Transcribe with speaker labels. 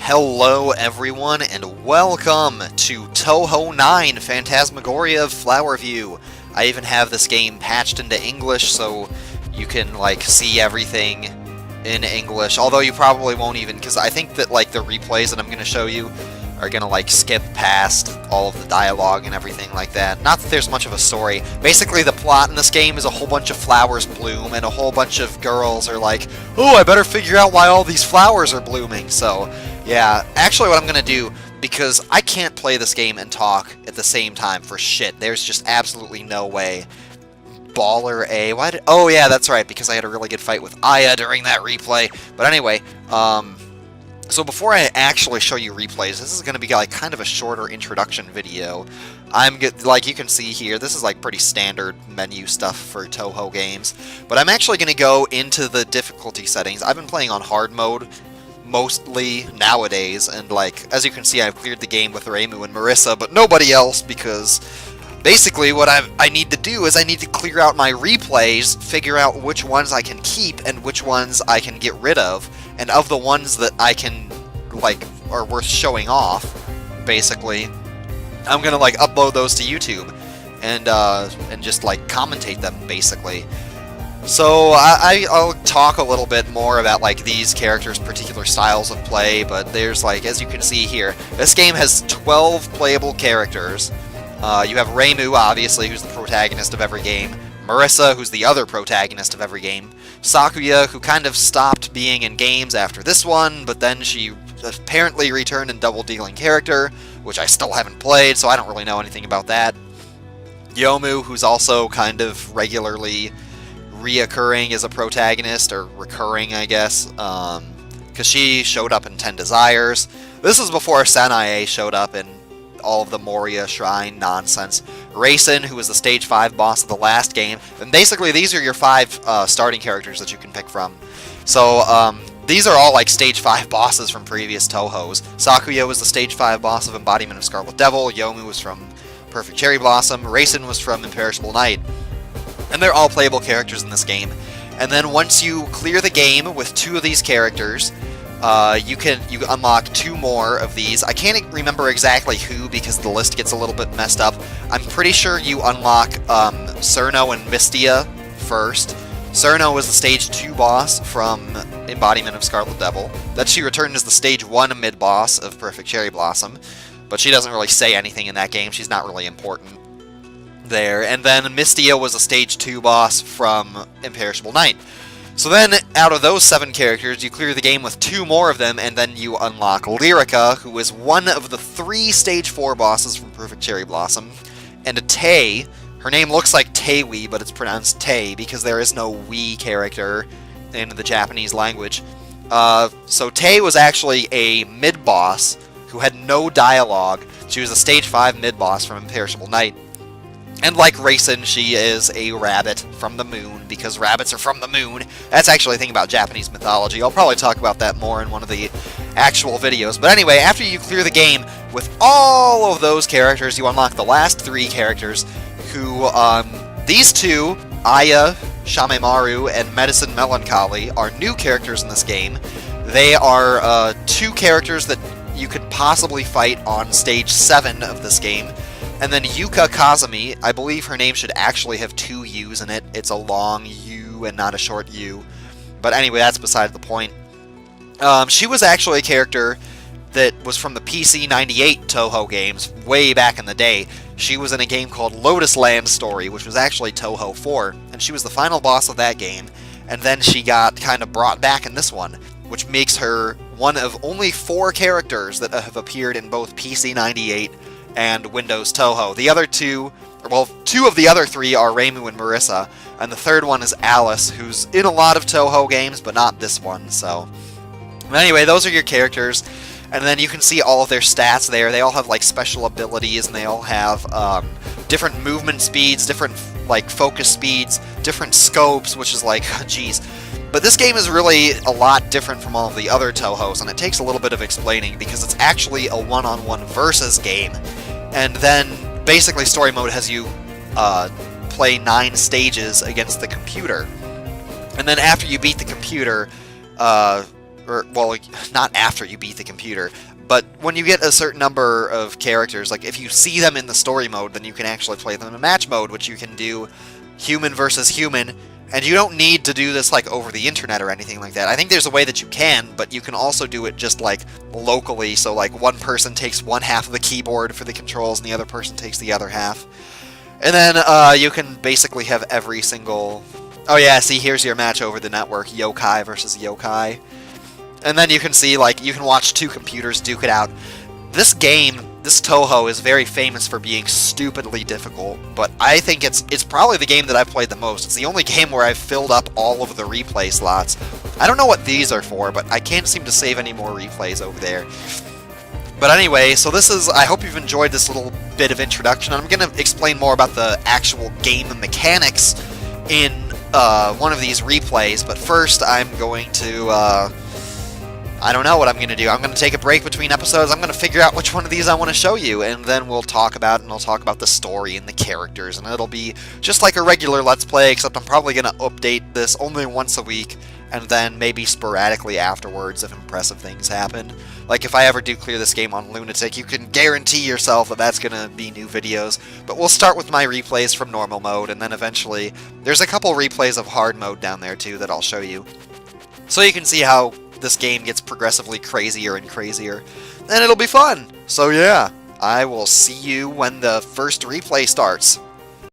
Speaker 1: Hello everyone, and welcome to Toho 9 Phantasmagoria of Flower View. I even have this game patched into English so you can, see everything in English. Although you probably won't even, because I think that, the replays that I'm going to show you are going to, skip past all of the dialogue and everything like that. Not that there's much of a story. Basically, the plot in this game is a whole bunch of flowers bloom, and a whole bunch of girls are like, oh, I better figure out why all these flowers are blooming, so... yeah, actually what I'm going to do, because I can't play this game and talk at the same time for shit. There's just absolutely no way. Baller A, why did... oh yeah, that's right, because I had a really good fight with Aya during that replay. But anyway, so before I actually show you replays, this is going to be kind of a shorter introduction video. Like you can see here, this is pretty standard menu stuff for Toho games. But I'm actually going to go into the difficulty settings. I've been playing on hard mode mostly nowadays, and as you can see, I've cleared the game with Reimu and Marissa, but nobody else, because basically what I need to do is I need to clear out my replays, figure out which ones I can keep and which ones I can get rid of, and of the ones that I can, are worth showing off, basically, I'm gonna upload those to YouTube and just commentate them, basically. So I'll talk a little bit more about these characters' particular styles of play, but there's as you can see here, this game has 12 playable characters. You have Reimu, obviously, who's the protagonist of every game. Marissa, who's the other protagonist of every game. Sakuya, who kind of stopped being in games after this one, but then she apparently returned in Double Dealing Character, which I still haven't played, so I don't really know anything about that. Yomu, who's also kind of regularly reoccurring as a protagonist, or recurring, I guess, because she showed up in 10 Desires. This is before Sanae showed up in all of the Moria Shrine nonsense. Raisin, who was the Stage 5 boss of the last game, and basically these are your 5 starting characters that you can pick from. So, these are all Stage 5 bosses from previous Tohos. Sakuya was the Stage 5 boss of Embodiment of Scarlet Devil, Yomu was from Perfect Cherry Blossom, Raisin was from Imperishable Night. And they're all playable characters in this game. And then once you clear the game with 2 of these characters, you unlock 2 more of these. I can't remember exactly who, because the list gets a little bit messed up. I'm pretty sure you unlock Cerno and Mystia first. Cerno was the Stage 2 boss from Embodiment of Scarlet Devil. Then she returned as the Stage 1 mid-boss of Perfect Cherry Blossom. But she doesn't really say anything in that game. She's not really important there. And then Mystia was a Stage 2 boss from Imperishable Night. So then, out of those 7 characters, you clear the game with 2 more of them, and then you unlock Lyrica, who is one of the 3 Stage 4 bosses from Perfect Cherry Blossom, and a Tay. Her name looks like Teiwi, but it's pronounced Tay, because there is no we character in the Japanese language. So Tay was actually a mid-boss who had no dialogue. She was a Stage 5 mid-boss from Imperishable Night. And like Raisin, she is a rabbit from the moon, because rabbits are from the moon. That's actually a thing about Japanese mythology. I'll probably talk about that more in one of the actual videos. But anyway, after you clear the game with all of those characters, you unlock the last 3 characters, who, these 2, Aya, Shamemaru, and Medicine Melancholy, are new characters in this game. They are 2 characters that you could possibly fight on Stage 7 of this game. And then Yuka Kazami, I believe her name should actually have 2 U's in it. It's a long U and not a short U. But anyway, that's beside the point. She was actually a character that was from the PC 98 Toho games way back in the day. She was in a game called Lotus Land Story, which was actually Toho 4. And she was the final boss of that game. And then she got kind of brought back in this one, which makes her one of only 4 characters that have appeared in both PC 98 and Windows Toho. The other 2, well, 2 of the other 3 are Reimu and Marissa, and the third one is Alice, who's in a lot of Toho games, but not this one, so... But anyway, those are your characters, and then you can see all of their stats there. They all have, special abilities, and they all have, different movement speeds, different, focus speeds, different scopes, which is geez. But this game is really a lot different from all of the other Tohos, and it takes a little bit of explaining, because it's actually a one-on-one versus game. And then, basically, story mode has you play 9 stages against the computer. And then after you beat the computer, or, well, not after you beat the computer, but when you get a certain number of characters, like if you see them in the story mode, then you can actually play them in match mode, which you can do human versus human, and you don't need to do this like over the internet or anything like that. I think there's a way that you can, but you can also do it just like locally, so like one person takes one half of the keyboard for the controls and the other person takes the other half. And then you can basically have every single... Oh yeah, see, here's your match over the network, yokai versus yokai. And then you can see, like, you can watch two computers duke it out. This game, this Touhou, is very famous for being stupidly difficult, but I think it's probably the game that I've played the most. It's the only game where I've filled up all of the replay slots. I don't know what these are for, but I can't seem to save any more replays over there. But anyway, so this is, I hope you've enjoyed this little bit of introduction. I'm going to explain more about the actual game and mechanics in one of these replays, but first I'm going to, I don't know what I'm going to do. I'm going to take a break between episodes. I'm going to figure out which one of these I want to show you, and then we'll talk about it, and I'll talk about the story and the characters, and it'll be just like a regular Let's Play, except I'm probably going to update this only once a week, and then maybe sporadically afterwards if impressive things happen. Like if I ever do clear this game on Lunatic, you can guarantee yourself that that's going to be new videos. But we'll start with my replays from normal mode, and then eventually there's a couple replays of hard mode down there too that I'll show you. So you can see how this game gets progressively crazier and crazier, and it'll be fun. So yeah, I will see you when the first replay starts.